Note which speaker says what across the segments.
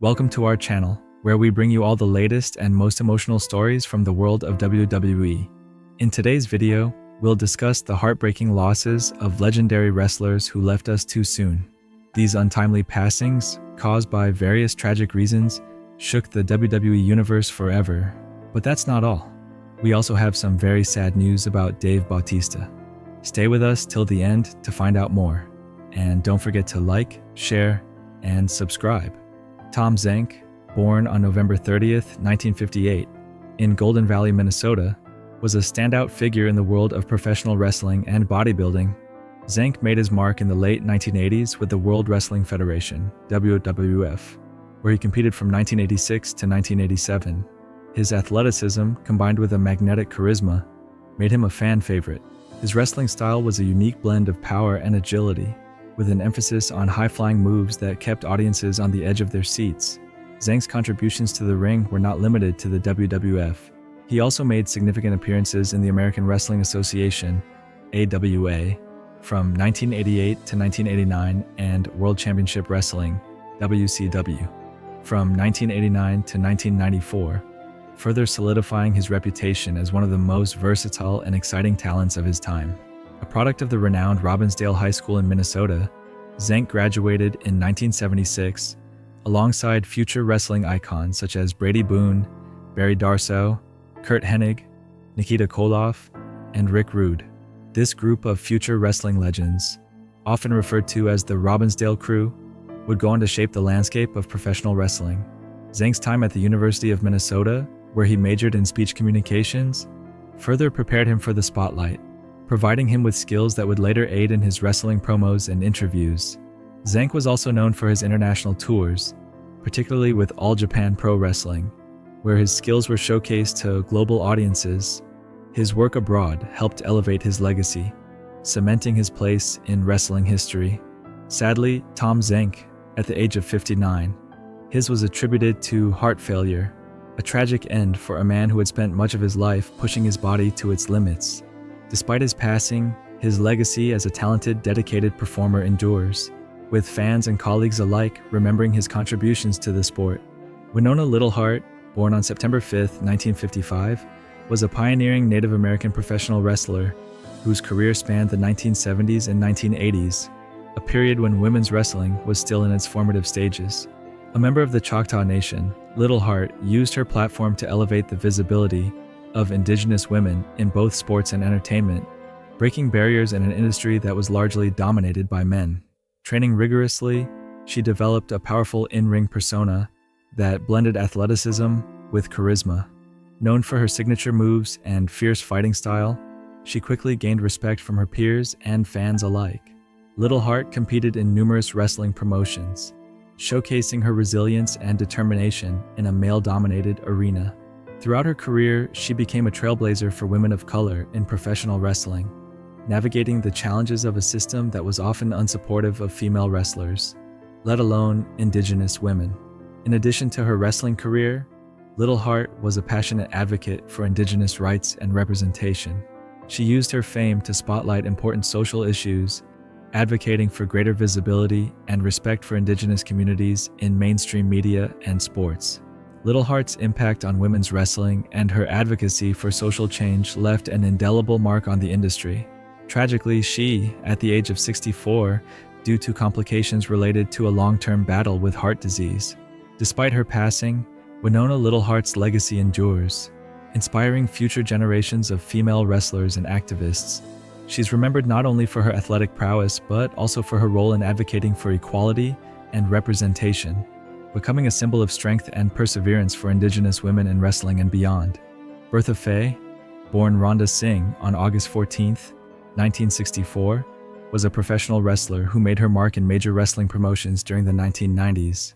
Speaker 1: Welcome to our channel, where we bring you all the latest and most emotional stories from the world of WWE. In today's video, we'll discuss the heartbreaking losses of legendary wrestlers who left us too soon. These untimely passings, caused by various tragic reasons, shook the WWE universe forever. But that's not all. We also have some very sad news about Dave Bautista. Stay with us till the end to find out more. And don't forget to like, share, and subscribe. Tom Zenk, born on November 30th, 1958, in Golden Valley, Minnesota, was a standout figure in the world of professional wrestling and bodybuilding. Zenk made his mark in the late 1980s with the World Wrestling Federation, WWF, where he competed from 1986 to 1987. His athleticism, combined with a magnetic charisma, made him a fan favorite. His wrestling style was a unique blend of power and agility, with an emphasis on high-flying moves that kept audiences on the edge of their seats. Zenk's contributions to the ring were not limited to the WWF. He also made significant appearances in the American Wrestling Association, AWA, from 1988 to 1989, and World Championship Wrestling, WCW, from 1989 to 1994, further solidifying his reputation as one of the most versatile and exciting talents of his time. A product of the renowned Robbinsdale High School in Minnesota, Zenk graduated in 1976 alongside future wrestling icons such as Brady Boone, Barry Darsow, Kurt Hennig, Nikita Koloff, and Rick Rude. This group of future wrestling legends, often referred to as the Robbinsdale Crew, would go on to shape the landscape of professional wrestling. Zenk's time at the University of Minnesota, where he majored in speech communications, further prepared him for the spotlight, providing him with skills that would later aid in his wrestling promos and interviews. Zenk was also known for his international tours, particularly with All Japan Pro Wrestling, where his skills were showcased to global audiences. His work abroad helped elevate his legacy, cementing his place in wrestling history. Sadly, Tom Zenk, at the age of 59, his was attributed to heart failure, a tragic end for a man who had spent much of his life pushing his body to its limits. Despite his passing, his legacy as a talented, dedicated performer endures, with fans and colleagues alike remembering his contributions to the sport. Winona Littleheart, born on September 5, 1955, was a pioneering Native American professional wrestler whose career spanned the 1970s and 1980s, a period when women's wrestling was still in its formative stages. A member of the Choctaw Nation, Littleheart used her platform to elevate the visibility of Indigenous women in both sports and entertainment, breaking barriers in an industry that was largely dominated by men. Training rigorously, she developed a powerful in-ring persona that blended athleticism with charisma. Known for her signature moves and fierce fighting style, she quickly gained respect from her peers and fans alike. Littleheart competed in numerous wrestling promotions, showcasing her resilience and determination in a male-dominated arena. Throughout her career, she became a trailblazer for women of color in professional wrestling, navigating the challenges of a system that was often unsupportive of female wrestlers, let alone Indigenous women. In addition to her wrestling career, Littleheart was a passionate advocate for Indigenous rights and representation. She used her fame to spotlight important social issues, advocating for greater visibility and respect for Indigenous communities in mainstream media and sports. Littleheart's impact on women's wrestling and her advocacy for social change left an indelible mark on the industry. Tragically, she, at the age of 64, due to complications related to a long-term battle with heart disease. Despite her passing, Winona Littleheart's legacy endures, inspiring future generations of female wrestlers and activists. She's remembered not only for her athletic prowess, but also for her role in advocating for equality and representation, becoming a symbol of strength and perseverance for Indigenous women in wrestling and beyond. Bertha Faye, born Rhonda Singh on August 14, 1964, was a professional wrestler who made her mark in major wrestling promotions during the 1990s.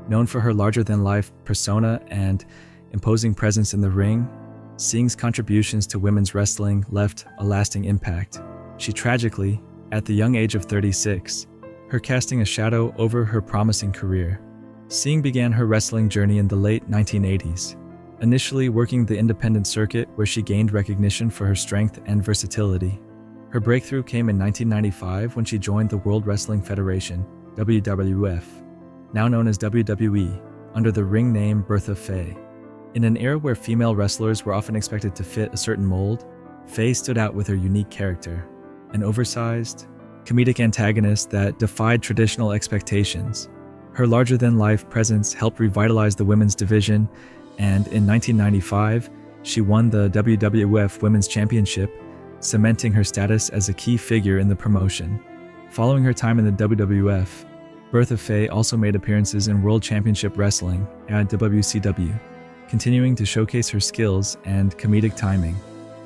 Speaker 1: Known for her larger-than-life persona and imposing presence in the ring, Singh's contributions to women's wrestling left a lasting impact. She tragically, at the young age of 36, her casting a shadow over her promising career. Singh began her wrestling journey in the late 1980s, initially working the independent circuit where she gained recognition for her strength and versatility. Her breakthrough came in 1995 when she joined the World Wrestling Federation, WWF, now known as WWE, under the ring name Bertha Faye. In an era where female wrestlers were often expected to fit a certain mold, Faye stood out with her unique character, an oversized, comedic antagonist that defied traditional expectations. Her larger-than-life presence helped revitalize the women's division, and in 1995, she won the WWF Women's Championship, cementing her status as a key figure in the promotion. Following her time in the WWF, Bertha Faye also made appearances in World Championship Wrestling at WCW, continuing to showcase her skills and comedic timing.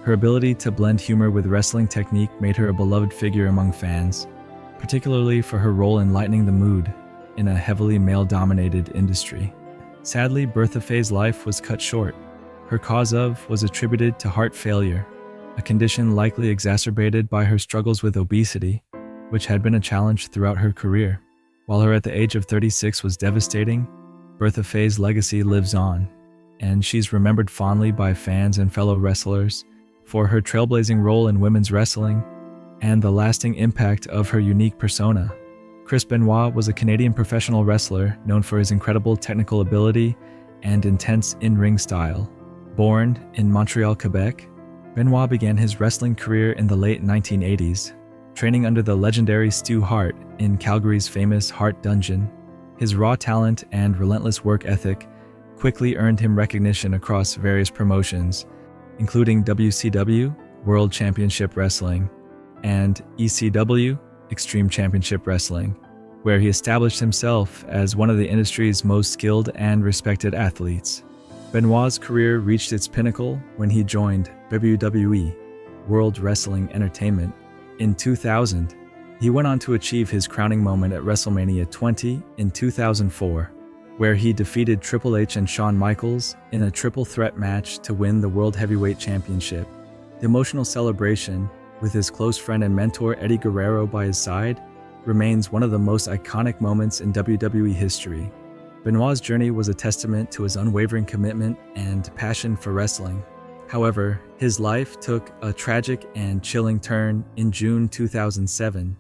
Speaker 1: Her ability to blend humor with wrestling technique made her a beloved figure among fans, particularly for her role in lightening the mood in a heavily male-dominated industry. Sadly, Bertha Faye's life was cut short. Her cause was attributed to heart failure, a condition likely exacerbated by her struggles with obesity, which had been a challenge throughout her career. While her at the age of 36 was devastating, Bertha Faye's legacy lives on, and she's remembered fondly by fans and fellow wrestlers for her trailblazing role in women's wrestling and the lasting impact of her unique persona. Chris Benoit was a Canadian professional wrestler known for his incredible technical ability and intense in-ring style. Born in Montreal, Quebec, Benoit began his wrestling career in the late 1980s, training under the legendary Stu Hart in Calgary's famous Hart Dungeon. His raw talent and relentless work ethic quickly earned him recognition across various promotions, including WCW, World Championship Wrestling, and ECW, Extreme Championship Wrestling, where he established himself as one of the industry's most skilled and respected athletes. Benoit's career reached its pinnacle when he joined WWE, World Wrestling Entertainment, in 2000. He went on to achieve his crowning moment at WrestleMania 20 in 2004, where he defeated Triple H and Shawn Michaels in a triple threat match to win the World Heavyweight Championship. The emotional celebration, with his close friend and mentor Eddie Guerrero by his side, remains one of the most iconic moments in WWE history. Benoit's journey was a testament to his unwavering commitment and passion for wrestling. However, his life took a tragic and chilling turn in June 2007.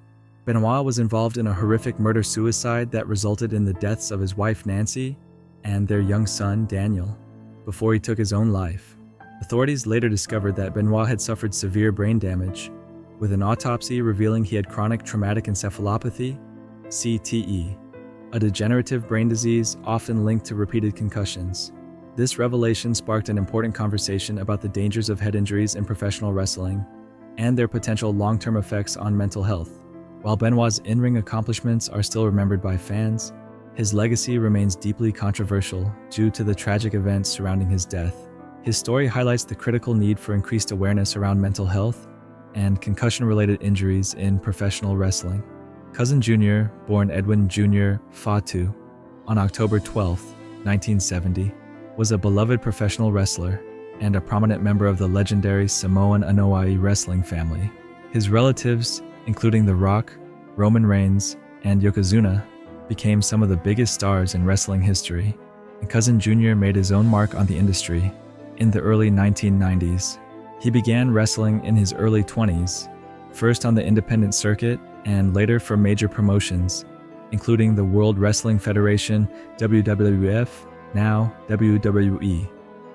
Speaker 1: Benoit was involved in a horrific murder-suicide that resulted in the deaths of his wife Nancy and their young son Daniel, before he took his own life. Authorities later discovered that Benoit had suffered severe brain damage, with an autopsy revealing he had chronic traumatic encephalopathy, CTE, a degenerative brain disease often linked to repeated concussions. This revelation sparked an important conversation about the dangers of head injuries in professional wrestling and their potential long-term effects on mental health. While Benoit's in-ring accomplishments are still remembered by fans, his legacy remains deeply controversial due to the tragic events surrounding his death. His story highlights the critical need for increased awareness around mental health and concussion-related injuries in professional wrestling. Cousin Jr., born Edwin Jr. Fatu on October 12, 1970, was a beloved professional wrestler and a prominent member of the legendary Samoan Anoa'i wrestling family. His relatives, including The Rock, Roman Reigns, and Yokozuna, became some of the biggest stars in wrestling history, and Cousin Jr. made his own mark on the industry in the early 1990s. He began wrestling in his early 20s, first on the independent circuit and later for major promotions, including the World Wrestling Federation, WWF, now WWE.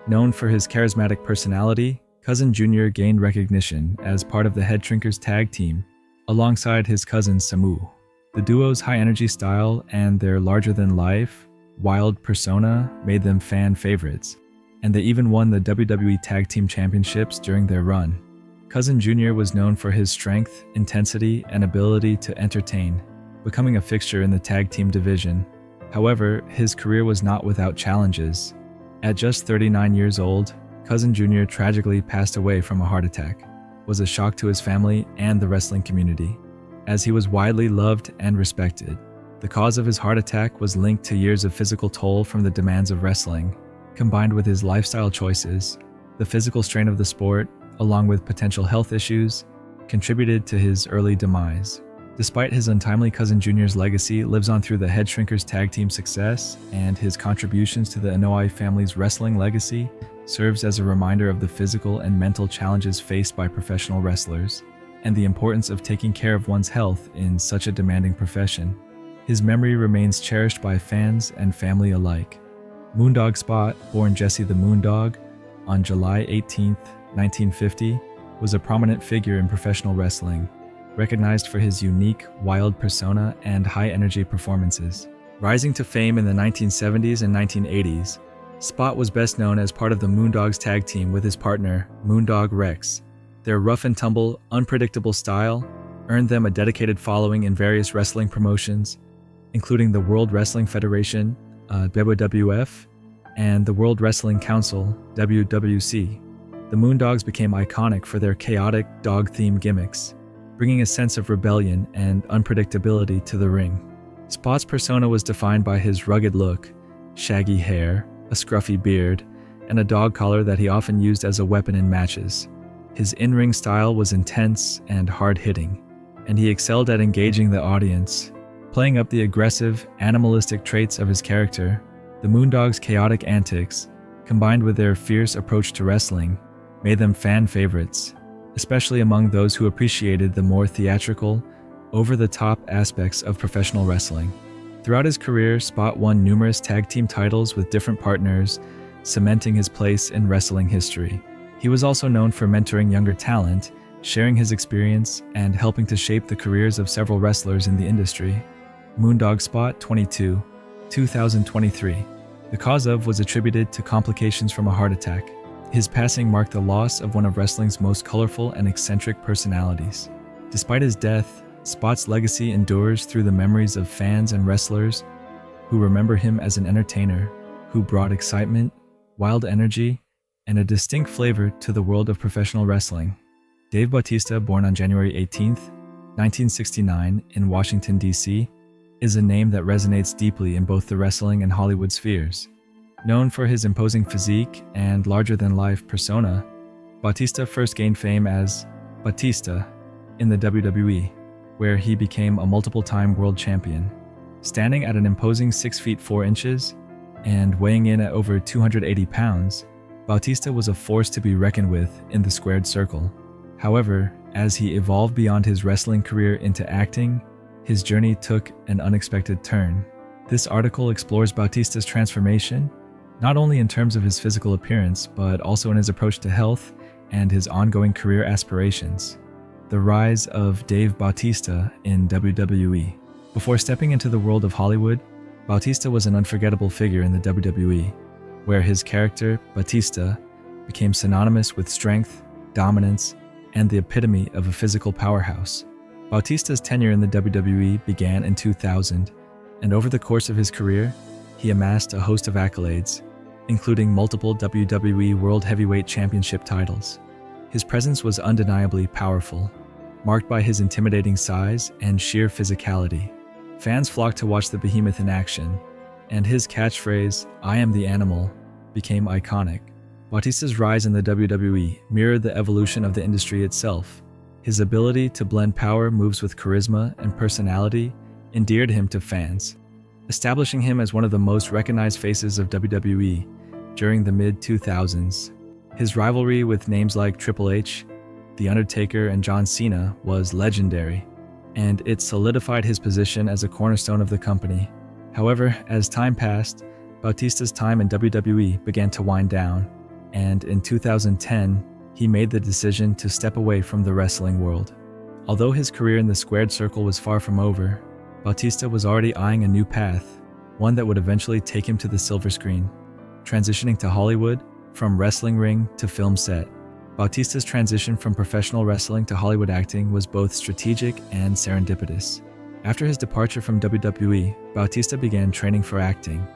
Speaker 1: Known for his charismatic personality, Cousin Jr. gained recognition as part of the Head Shrinkers tag team, alongside his cousin Samu. The duo's high-energy style and their larger-than-life, wild persona made them fan favorites, and they even won the WWE Tag Team Championships during their run. Cousin Jr. was known for his strength, intensity, and ability to entertain, becoming a fixture in the tag team division. However, his career was not without challenges. At just 39 years old, Cousin Jr. tragically passed away from a heart attack. Was a shock to his family and the wrestling community, as he was widely loved and respected. The cause of his heart attack was linked to years of physical toll from the demands of wrestling, combined with his lifestyle choices. The physical strain of the sport, along with potential health issues, contributed to his early demise. Despite his untimely Cousin Jr.'s legacy lives on through the Head Shrinkers tag team success, and his contributions to the Anoa'i family's wrestling legacy serves as a reminder of the physical and mental challenges faced by professional wrestlers, and the importance of taking care of one's health in such a demanding profession. His memory remains cherished by fans and family alike. Moondog Spot, born Jesse the Moondog on July 18, 1950, was a prominent figure in professional wrestling, recognized for his unique, wild persona and high-energy performances. Rising to fame in the 1970s and 1980s, Spot was best known as part of the Moondogs tag team with his partner, Moondog Rex. Their rough-and-tumble, unpredictable style earned them a dedicated following in various wrestling promotions, including the World Wrestling Federation, WWF, and the World Wrestling Council, WWC. The Moondogs became iconic for their chaotic, dog-themed gimmicks, bringing a sense of rebellion and unpredictability to the ring. Spot's persona was defined by his rugged look, shaggy hair, a scruffy beard, and a dog collar that he often used as a weapon in matches. His in-ring style was intense and hard-hitting, and he excelled at engaging the audience. Playing up the aggressive, animalistic traits of his character, the Moondogs' chaotic antics, combined with their fierce approach to wrestling, made them fan favorites, especially among those who appreciated the more theatrical, over-the-top aspects of professional wrestling. Throughout his career, Spot won numerous tag team titles with different partners, cementing his place in wrestling history. He was also known for mentoring younger talent, sharing his experience, and helping to shape the careers of several wrestlers in the industry. Moondog Spot 22, 2023. The cause of was attributed to complications from a heart attack. His passing marked the loss of one of wrestling's most colorful and eccentric personalities. Despite his death, Spot's legacy endures through the memories of fans and wrestlers who remember him as an entertainer who brought excitement, wild energy, and a distinct flavor to the world of professional wrestling. Dave Bautista, born on January 18, 1969, in Washington, D.C., is a name that resonates deeply in both the wrestling and Hollywood spheres. Known for his imposing physique and larger-than-life persona, Bautista first gained fame as Bautista in the WWE, where he became a multiple-time world champion. Standing at an imposing 6 feet 4 inches and weighing in at over 280 pounds, Bautista was a force to be reckoned with in the squared circle. However, as he evolved beyond his wrestling career into acting, his journey took an unexpected turn. This article explores Bautista's transformation, not only in terms of his physical appearance, but also in his approach to health and his ongoing career aspirations. The rise of Dave Bautista in WWE. Before stepping into the world of Hollywood, Bautista was an unforgettable figure in the WWE, where his character, Bautista, became synonymous with strength, dominance, and the epitome of a physical powerhouse. Bautista's tenure in the WWE began in 2000, and over the course of his career, he amassed a host of accolades, including multiple WWE World Heavyweight Championship titles. His presence was undeniably powerful, marked by his intimidating size and sheer physicality. Fans flocked to watch the behemoth in action, and his catchphrase, "I am the animal," became iconic. Bautista's rise in the WWE mirrored the evolution of the industry itself. His ability to blend power moves with charisma and personality endeared him to fans, establishing him as one of the most recognized faces of WWE during the mid-2000s. His rivalry with names like Triple H, The Undertaker, and John Cena was legendary, and it solidified his position as a cornerstone of the company. However, as time passed, Bautista's time in WWE began to wind down, and in 2010, he made the decision to step away from the wrestling world. Although his career in the squared circle was far from over, Bautista was already eyeing a new path, one that would eventually take him to the silver screen. Transitioning to Hollywood, from wrestling ring to film set, Bautista's transition from professional wrestling to Hollywood acting was both strategic and serendipitous. After his departure from WWE, Bautista began training for acting,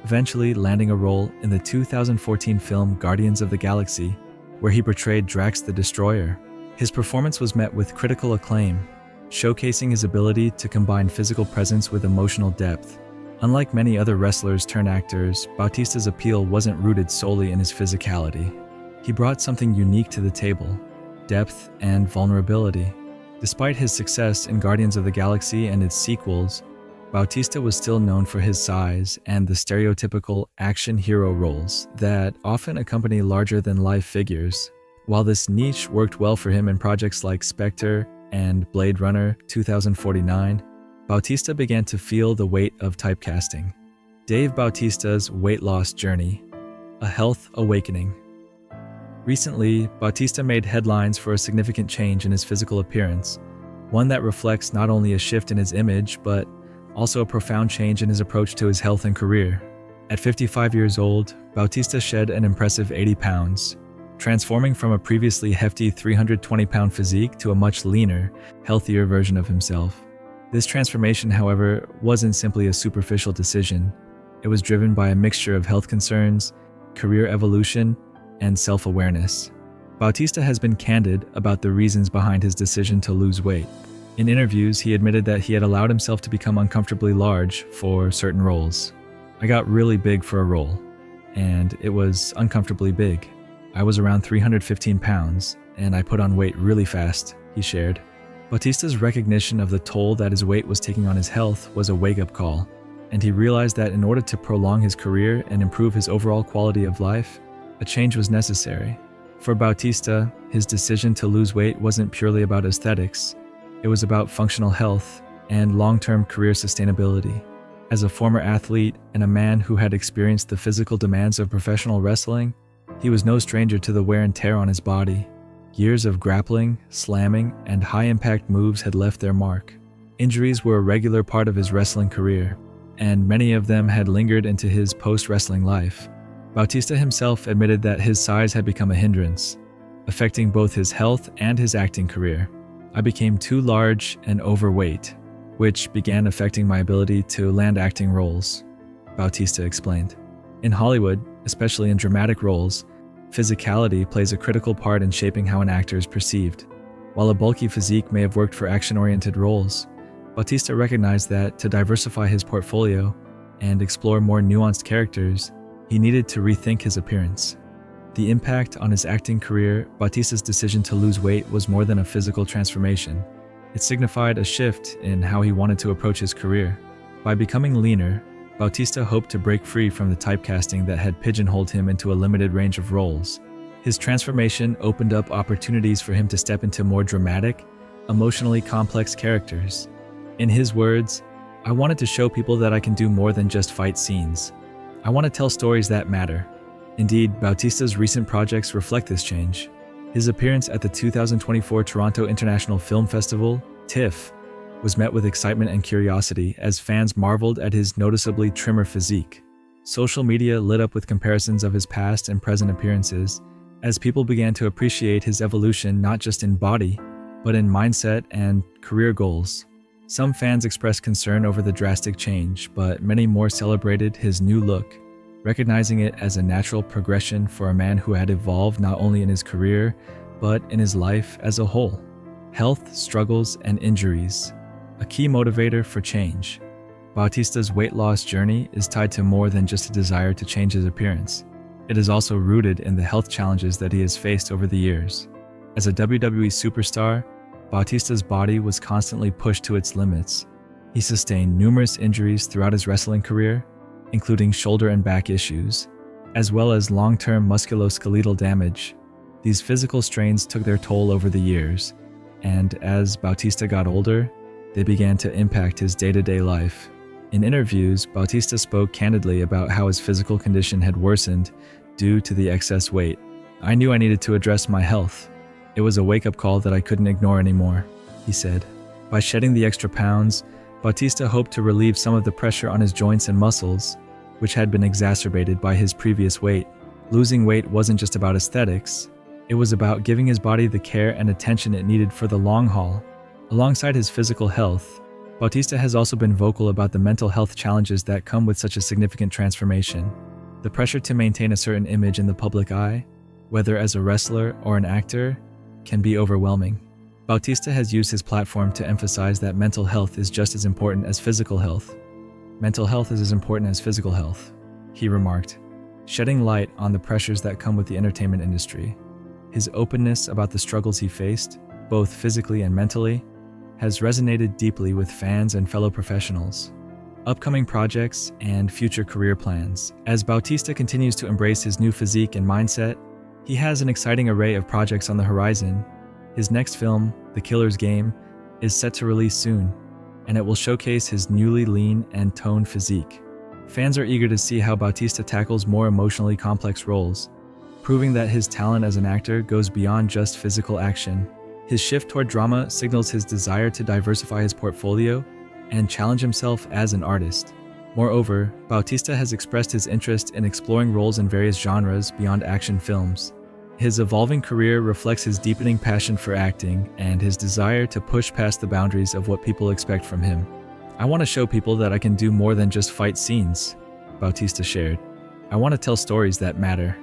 Speaker 1: eventually landing a role in the 2014 film Guardians of the Galaxy, where he portrayed Drax the Destroyer. His performance was met with critical acclaim, showcasing his ability to combine physical presence with emotional depth. Unlike many other wrestlers turned actors, Bautista's appeal wasn't rooted solely in his physicality. He brought something unique to the table: depth and vulnerability. Despite his success in Guardians of the Galaxy and its sequels, Bautista was still known for his size and the stereotypical action hero roles that often accompany larger-than-life figures. While this niche worked well for him in projects like Spectre and Blade Runner 2049, Bautista began to feel the weight of typecasting. Dave Bautista's weight loss journey, a health awakening. Recently, Bautista made headlines for a significant change in his physical appearance, one that reflects not only a shift in his image, but also a profound change in his approach to his health and career. At 55 years old, Bautista shed an impressive 80 pounds, transforming from a previously hefty 320-pound physique to a much leaner, healthier version of himself. This transformation, however, wasn't simply a superficial decision. It was driven by a mixture of health concerns, career evolution, and self-awareness. Bautista has been candid about the reasons behind his decision to lose weight. In interviews, he admitted that he had allowed himself to become uncomfortably large for certain roles. "I got really big for a role, and it was uncomfortably big. I was around 315 pounds, and I put on weight really fast," he shared. Bautista's recognition of the toll that his weight was taking on his health was a wake-up call, and he realized that in order to prolong his career and improve his overall quality of life, a change was necessary. For Bautista, his decision to lose weight wasn't purely about aesthetics. It was about functional health and long-term career sustainability. As a former athlete and a man who had experienced the physical demands of professional wrestling, he was no stranger to the wear and tear on his body. Years of grappling, slamming, and high-impact moves had left their mark. Injuries were a regular part of his wrestling career, and many of them had lingered into his post-wrestling life. Bautista himself admitted that his size had become a hindrance, affecting both his health and his acting career. "I became too large and overweight, which began affecting my ability to land acting roles," Bautista explained. In Hollywood, especially in dramatic roles, physicality plays a critical part in shaping how an actor is perceived. While a bulky physique may have worked for action-oriented roles, Bautista recognized that to diversify his portfolio and explore more nuanced characters, he needed to rethink his appearance. The impact on his acting career, Bautista's decision to lose weight was more than a physical transformation. It signified a shift in how he wanted to approach his career. By becoming leaner, Bautista hoped to break free from the typecasting that had pigeonholed him into a limited range of roles. His transformation opened up opportunities for him to step into more dramatic, emotionally complex characters. In his words, "I wanted to show people that I can do more than just fight scenes. I want to tell stories that matter." Indeed, Bautista's recent projects reflect this change. His appearance at the 2024 Toronto International Film Festival, TIFF, was met with excitement and curiosity as fans marveled at his noticeably trimmer physique. Social media lit up with comparisons of his past and present appearances as people began to appreciate his evolution not just in body, but in mindset and career goals. Some fans expressed concern over the drastic change, but many more celebrated his new look, recognizing it as a natural progression for a man who had evolved not only in his career, but in his life as a whole. Health, struggles, and injuries, a key motivator for change. Bautista's weight loss journey is tied to more than just a desire to change his appearance. It is also rooted in the health challenges that he has faced over the years. As a WWE superstar, Bautista's body was constantly pushed to its limits. He sustained numerous injuries throughout his wrestling career, including shoulder and back issues, as well as long-term musculoskeletal damage. These physical strains took their toll over the years, and as Bautista got older, they began to impact his day-to-day life. In interviews, Bautista spoke candidly about how his physical condition had worsened due to the excess weight. "I knew I needed to address my health. It was a wake-up call that I couldn't ignore anymore," he said. By shedding the extra pounds, Bautista hoped to relieve some of the pressure on his joints and muscles, which had been exacerbated by his previous weight. Losing weight wasn't just about aesthetics. It was about giving his body the care and attention it needed for the long haul. Alongside his physical health, Bautista has also been vocal about the mental health challenges that come with such a significant transformation. The pressure to maintain a certain image in the public eye, whether as a wrestler or an actor, can be overwhelming. Bautista has used his platform to emphasize that mental health is just as important as physical health. "Mental health is as important as physical health," he remarked, shedding light on the pressures that come with the entertainment industry. His openness about the struggles he faced, both physically and mentally, has resonated deeply with fans and fellow professionals. Upcoming projects and future career plans. As Bautista continues to embrace his new physique and mindset, he has an exciting array of projects on the horizon. His next film, The Killer's Game, is set to release soon, and it will showcase his newly lean and toned physique. Fans are eager to see how Bautista tackles more emotionally complex roles, proving that his talent as an actor goes beyond just physical action. His shift toward drama signals his desire to diversify his portfolio and challenge himself as an artist. Moreover, Bautista has expressed his interest in exploring roles in various genres beyond action films. His evolving career reflects his deepening passion for acting and his desire to push past the boundaries of what people expect from him. "I want to show people that I can do more than just fight scenes," Bautista shared. "I want to tell stories that matter."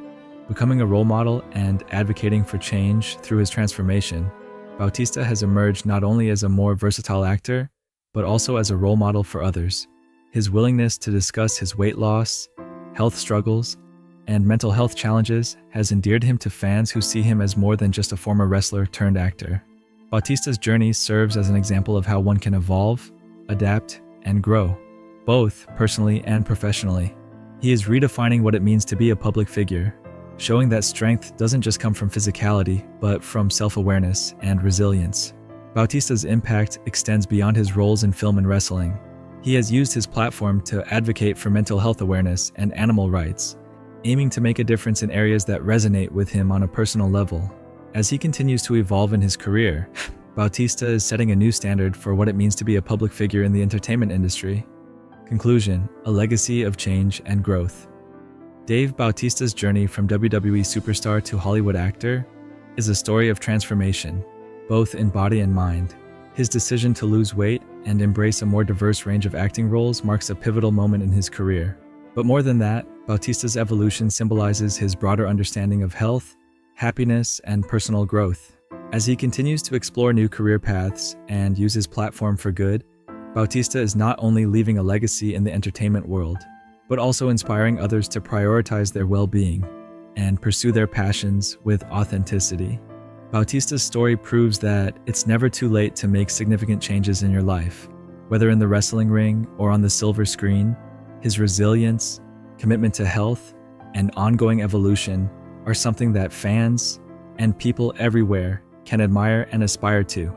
Speaker 1: Becoming a role model and advocating for change through his transformation, Bautista has emerged not only as a more versatile actor, but also as a role model for others. His willingness to discuss his weight loss, health struggles, and mental health challenges has endeared him to fans who see him as more than just a former wrestler turned actor. Bautista's journey serves as an example of how one can evolve, adapt, and grow, both personally and professionally. He is redefining what it means to be a public figure, showing that strength doesn't just come from physicality, but from self-awareness and resilience. Bautista's impact extends beyond his roles in film and wrestling. He has used his platform to advocate for mental health awareness and animal rights, aiming to make a difference in areas that resonate with him on a personal level. As he continues to evolve in his career, Bautista is setting a new standard for what it means to be a public figure in the entertainment industry. Conclusion: a legacy of change and growth. Dave Bautista's journey from WWE superstar to Hollywood actor is a story of transformation, both in body and mind. His decision to lose weight and embrace a more diverse range of acting roles marks a pivotal moment in his career. But more than that, Bautista's evolution symbolizes his broader understanding of health, happiness, and personal growth. As he continues to explore new career paths and use his platform for good, Bautista is not only leaving a legacy in the entertainment world, but also inspiring others to prioritize their well-being and pursue their passions with authenticity. Bautista's story proves that it's never too late to make significant changes in your life. Whether in the wrestling ring or on the silver screen, his resilience, commitment to health, and ongoing evolution are something that fans and people everywhere can admire and aspire to.